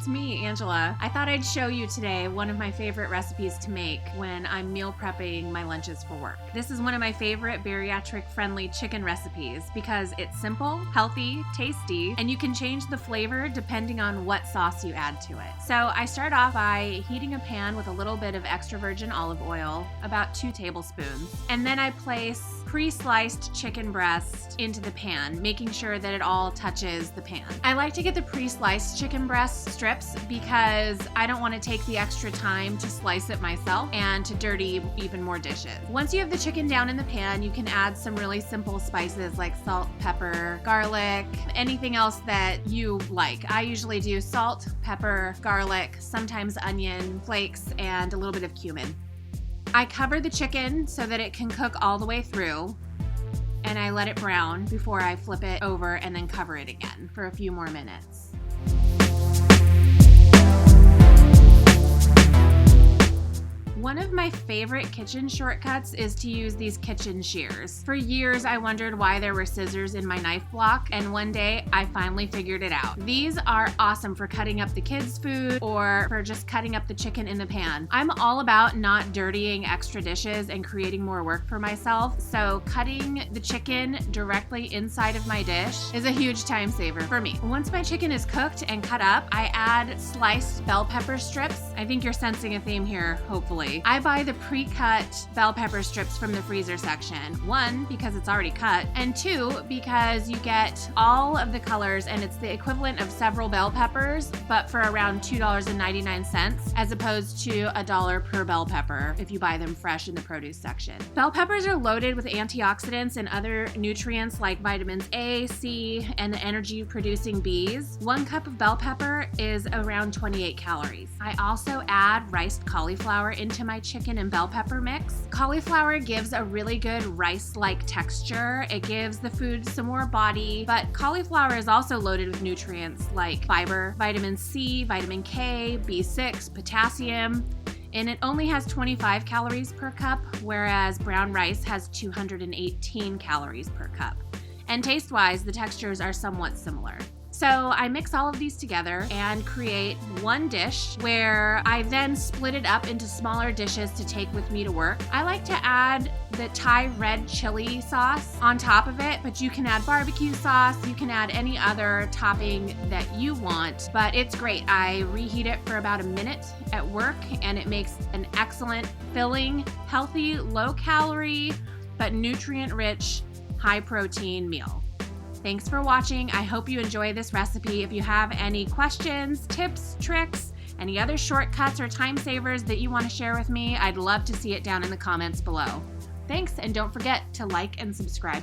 it's me, Angela. I thought I'd show you today one of my favorite recipes to make when I'm meal prepping my lunches for work. This is one of my favorite bariatric-friendly chicken recipes because it's simple, healthy, tasty, and you can change the flavor depending on what sauce you add to it. So I start off by heating a pan with a little bit of extra virgin olive oil, about 2 tablespoons, and then I place pre-sliced chicken breast into the pan, making sure that it all touches the pan. I like to get the pre-sliced chicken breast strips because I don't want to take the extra time to slice it myself and to dirty even more dishes. Once you have the chicken down in the pan, you can add some really simple spices like salt, pepper, garlic, anything else that you like. I usually do salt, pepper, garlic, sometimes onion, flakes, and a little bit of cumin. I cover the chicken so that it can cook all the way through, and I let it brown before I flip it over and then cover it again for a few more minutes. One of my favorite kitchen shortcuts is to use these kitchen shears. For years, I wondered why there were scissors in my knife block, and one day I finally figured it out. These are awesome for cutting up the kids' food or for just cutting up the chicken in the pan. I'm all about not dirtying extra dishes and creating more work for myself, so cutting the chicken directly inside of my dish is a huge time saver for me. Once my chicken is cooked and cut up, I add sliced bell pepper strips. I think you're sensing a theme here, hopefully. I buy the pre-cut bell pepper strips from the freezer section. 1, because it's already cut, and 2, because you get all of the colors and it's the equivalent of several bell peppers, but for around $2.99 as opposed to $1 per bell pepper if you buy them fresh in the produce section. Bell peppers are loaded with antioxidants and other nutrients like vitamins A, C, and the energy-producing Bs. 1 cup of bell pepper is around 28 calories. I also add riced cauliflower into my chicken and bell pepper mix. Cauliflower gives a really good rice-like texture. It gives the food some more body, but cauliflower is also loaded with nutrients like fiber, vitamin C, vitamin K, B6, potassium, and it only has 25 calories per cup, whereas brown rice has 218 calories per cup. And taste-wise, the textures are somewhat similar. So I mix all of these together and create one dish where I then split it up into smaller dishes to take with me to work. I like to add the Thai red chili sauce on top of it, but you can add barbecue sauce, you can add any other topping that you want, but it's great. I reheat it for about a minute at work and it makes an excellent, filling, healthy, low-calorie, but nutrient-rich, high-protein meal. Thanks for watching. I hope you enjoy this recipe. If you have any questions, tips, tricks, any other shortcuts or time savers that you want to share with me, I'd love to see it down in the comments below. Thanks, and don't forget to like and subscribe.